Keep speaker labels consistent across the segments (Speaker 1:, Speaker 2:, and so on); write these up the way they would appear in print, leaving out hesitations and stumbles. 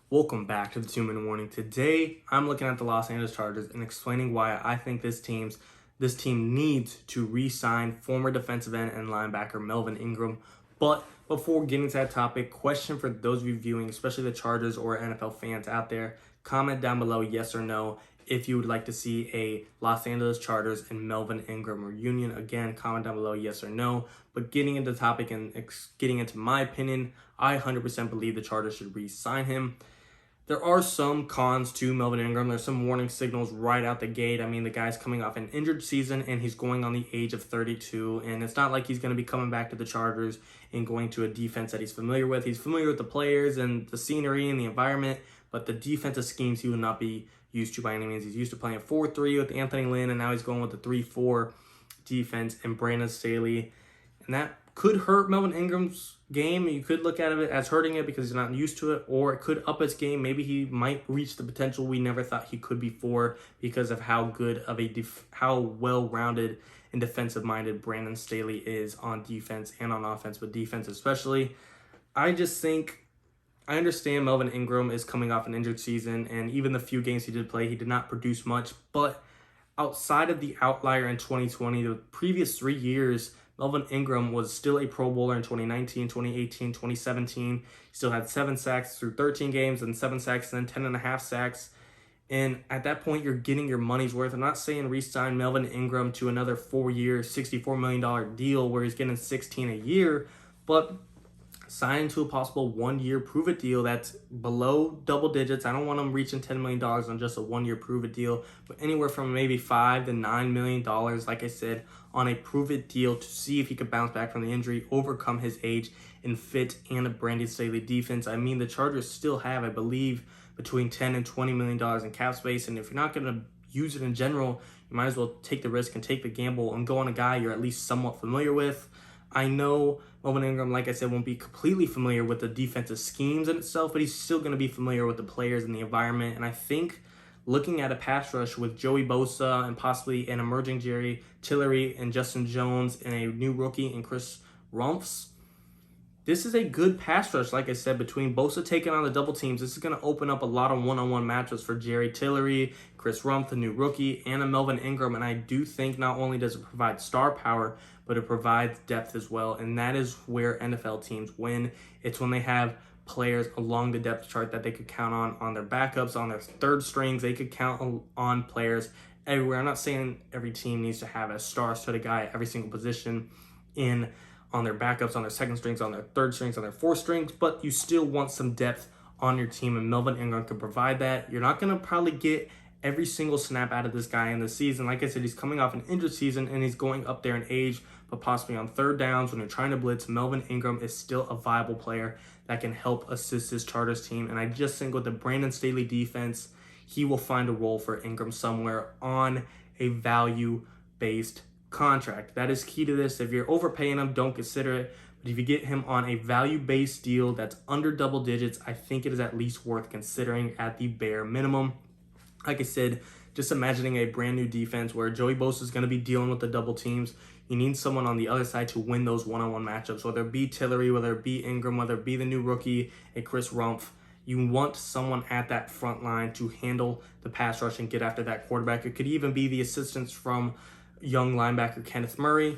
Speaker 1: Welcome back to the 2-Minute Warning. Today, I'm looking at the Los Angeles Chargers and explaining why I think this team needs to re-sign former defensive end and linebacker Melvin Ingram. But before getting to that topic, question for those of you viewing, especially the Chargers or NFL fans out there, comment down below yes or no if you would like to see a Los Angeles Chargers and Melvin Ingram reunion. Again, comment down below yes or no. But getting into the topic and getting into my opinion, I 100% believe the Chargers should re-sign him. There are some cons to Melvin Ingram. There's some warning signals right out the gate. I mean, the guy's coming off an injured season, and he's going on the age of 32. And it's not like he's going to be coming back to the Chargers and going to a defense that he's familiar with. He's familiar with the players and the scenery and the environment, but the defensive schemes he will not be used to by any means. He's used to playing 4-3 with Anthony Lynn, and now he's going with the 3-4 defense and Brandon Staley. And that could hurt Melvin Ingram's game. You could look at it as hurting it because he's not used to it, or it could up his game. Maybe he might reach the potential we never thought he could before because of how good of how well-rounded and defensive-minded Brandon Staley is on defense and on offense, but defense especially. I just think I understand Melvin Ingram is coming off an injured season, and even the few games he did play, he did not produce much. But outside of the outlier in 2020, the previous 3 years, Melvin Ingram was still a Pro Bowler in 2019, 2018, 2017. He still had 7 sacks through 13 games and 7 sacks and then 10.5 sacks. And at that point, you're getting your money's worth. I'm not saying re-sign Melvin Ingram to another 4-year, $64 million deal where he's getting 16 a year, but sign to a possible 1-year prove-it deal that's below double digits. I don't want him reaching $10 million on just a 1-year prove-it deal, but anywhere from maybe $5 to $9 million, like I said, on a prove-it deal to see if he could bounce back from the injury, overcome his age, and fit in a Brandon Staley defense. I mean, the Chargers still have, I believe, between $10 and $20 million in cap space, and if you're not going to use it in general, you might as well take the risk and take the gamble and go on a guy you're at least somewhat familiar with. I know Melvin Ingram, like I said, won't be completely familiar with the defensive schemes in itself, but he's still going to be familiar with the players and the environment. And I think looking at a pass rush with Joey Bosa and possibly an emerging Jerry Tillery and Justin Jones and a new rookie and Chris Rumph, this is a good pass rush, like I said, between Bosa taking on the double teams. This is going to open up a lot of one-on-one matchups for Jerry Tillery, Chris Rumph, the new rookie, and a Melvin Ingram. And I do think not only does it provide star power, but it provides depth as well. And that is where NFL teams win. It's when they have players along the depth chart that they could count on their backups, on their third strings. They could count on players everywhere. I'm not saying every team needs to have a star-studded guy at every single position on their backups, on their second strings, on their third strings, on their fourth strings, but you still want some depth on your team, and Melvin Ingram can provide that. You're not going to probably get every single snap out of this guy in the season. Like I said, he's coming off an injured season, and he's going up there in age, but possibly on third downs when you're trying to blitz, Melvin Ingram is still a viable player that can help assist this Chargers team, and I just think with the Brandon Staley defense, he will find a role for Ingram somewhere on a value-based contract. That is key to this. If you're overpaying him, don't consider it. But if you get him on a value-based deal that's under double digits, I think it is at least worth considering at the bare minimum. Like I said, just imagining a brand new defense where Joey Bosa is going to be dealing with the double teams. You need someone on the other side to win those one-on-one matchups, whether it be Tillery, whether it be Ingram, whether it be the new rookie, a Chris Rumph. You want someone at that front line to handle the pass rush and get after that quarterback. It could even be the assistance from young linebacker Kenneth Murray.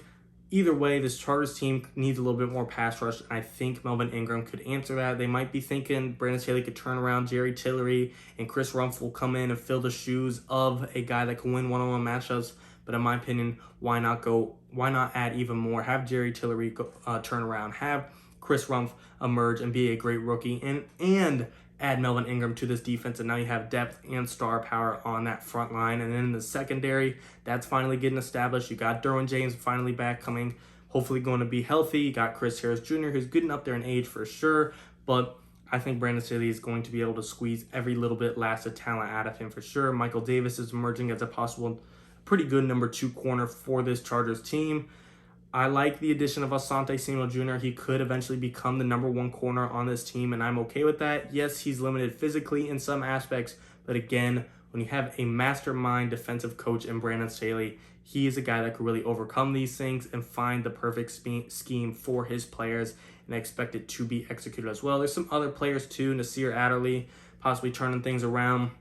Speaker 1: Either way, this Chargers team needs a little bit more pass rush, and I think Melvin Ingram could answer that. They might be thinking Brandon Staley could turn around Jerry Tillery, and Chris Rumph will come in and fill the shoes of a guy that can win one-on-one matchups. But in my opinion, why not add even more? Have Jerry Tillery turn around, have Chris Rumph emerge and be a great rookie, and add Melvin Ingram to this defense, and now you have depth and star power on that front line. And then in the secondary, that's finally getting established. You got Derwin James finally back, coming, hopefully going to be healthy. You got Chris Harris Jr., who's getting up there in age for sure, but I think Brandon Staley is going to be able to squeeze every little bit last of talent out of him for sure. Michael Davis is emerging as a possible pretty good number 2 corner for this Chargers team. I like the addition of Asante Samuel Jr. He could eventually become the number 1 corner on this team, and I'm okay with that. Yes, he's limited physically in some aspects, but again, when you have a mastermind defensive coach in Brandon Staley, he is a guy that could really overcome these things and find the perfect scheme for his players, and I expect it to be executed as well. There's some other players too, Nasir Adderley, possibly turning things around.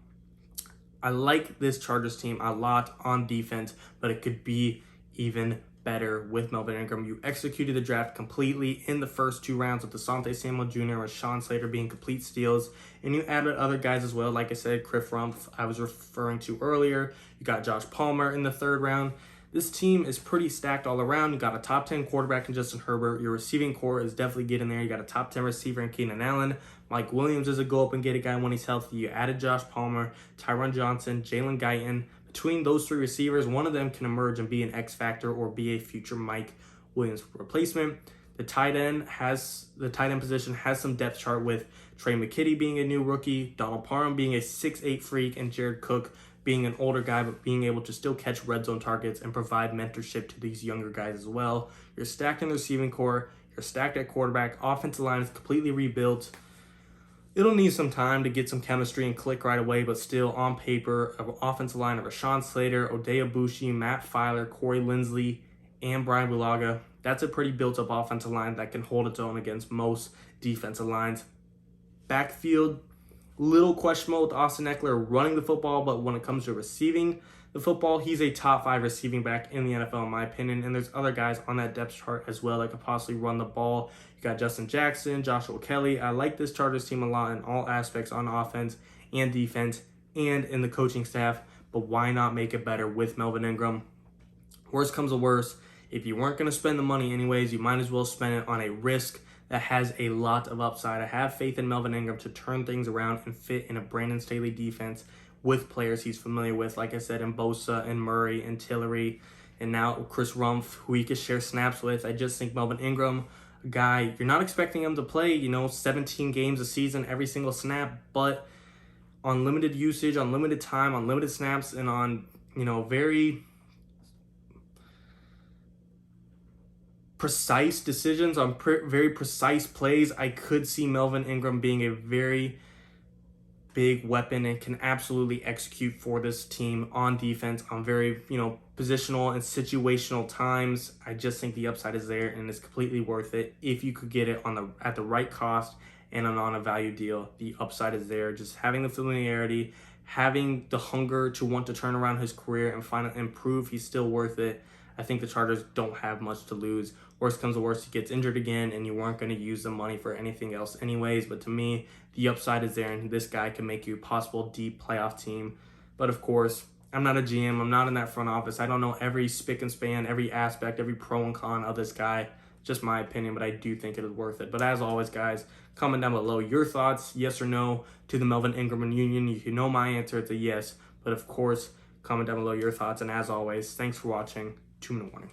Speaker 1: I like this Chargers team a lot on defense, but it could be even better with Melvin Ingram. You executed the draft completely in the first 2 rounds with Asante Samuel Jr. and Rashawn Slater being complete steals, and you added other guys as well. Like I said, Chris Rumpf, I was referring to earlier. You got Josh Palmer in the 3rd round. This team is pretty stacked all around. You got a top 10 quarterback in Justin Herbert. Your receiving core is definitely getting there. You got a top 10 receiver in Keenan Allen. Mike Williams is a go up and get a guy when he's healthy. You added Josh Palmer, Tyron Johnson, Jalen Guyton. Between those 3 receivers, one of them can emerge and be an X factor or be a future Mike Williams replacement. The tight end position has some depth chart with Trey McKitty being a new rookie, Donald Parham being a 6'8" freak, and Jared Cook being an older guy but being able to still catch red zone targets and provide mentorship to these younger guys as well. You're stacked in the receiving core. You're stacked at quarterback. Offensive line is completely rebuilt. It'll need some time to get some chemistry and click right away, but still on paper, an offensive line of Rashawn Slater, Oday Abushi, Matt Filer, Corey Linsley, and Brian Bulaga. That's a pretty built-up offensive line that can hold its own against most defensive lines. Backfield, little questionable with Austin Eckler running the football, but when it comes to receiving the football, he's a top 5 receiving back in the NFL, in my opinion. And there's other guys on that depth chart as well that could possibly run the ball. You got Justin Jackson, Joshua Kelly. I like this Chargers team a lot in all aspects on offense and defense and in the coaching staff, but why not make it better with Melvin Ingram? Worst comes to worst, if you weren't going to spend the money anyways, you might as well spend it on a risk that has a lot of upside. I have faith in Melvin Ingram to turn things around and fit in a Brandon Staley defense with players he's familiar with, like I said, in Bosa and Murray and Tillery, and now Chris Rumpf, who he could share snaps with. I just think Melvin Ingram, a guy, you're not expecting him to play, 17 games a season, every single snap, but on limited usage, on limited time, on limited snaps, and on, very precise decisions, on very precise plays, I could see Melvin Ingram being a very big weapon and can absolutely execute for this team on defense on very, positional and situational times. I just think the upside is there and it's completely worth it if you could get it at the right cost and on a value deal. The upside is there. Just having the familiarity, having the hunger to want to turn around his career and finally improve, he's still worth it. I think the Chargers don't have much to lose. Worst comes to worst, he gets injured again, and you weren't going to use the money for anything else anyways. But to me, the upside is there, and this guy can make you a possible deep playoff team. But of course, I'm not a GM. I'm not in that front office. I don't know every spick and span, every aspect, every pro and con of this guy. Just my opinion, but I do think it is worth it. But as always, guys, comment down below your thoughts, yes or no, to the Melvin Ingram union. You know my answer, it's a yes. But of course, comment down below your thoughts. And as always, thanks for watching. 2-minute warning.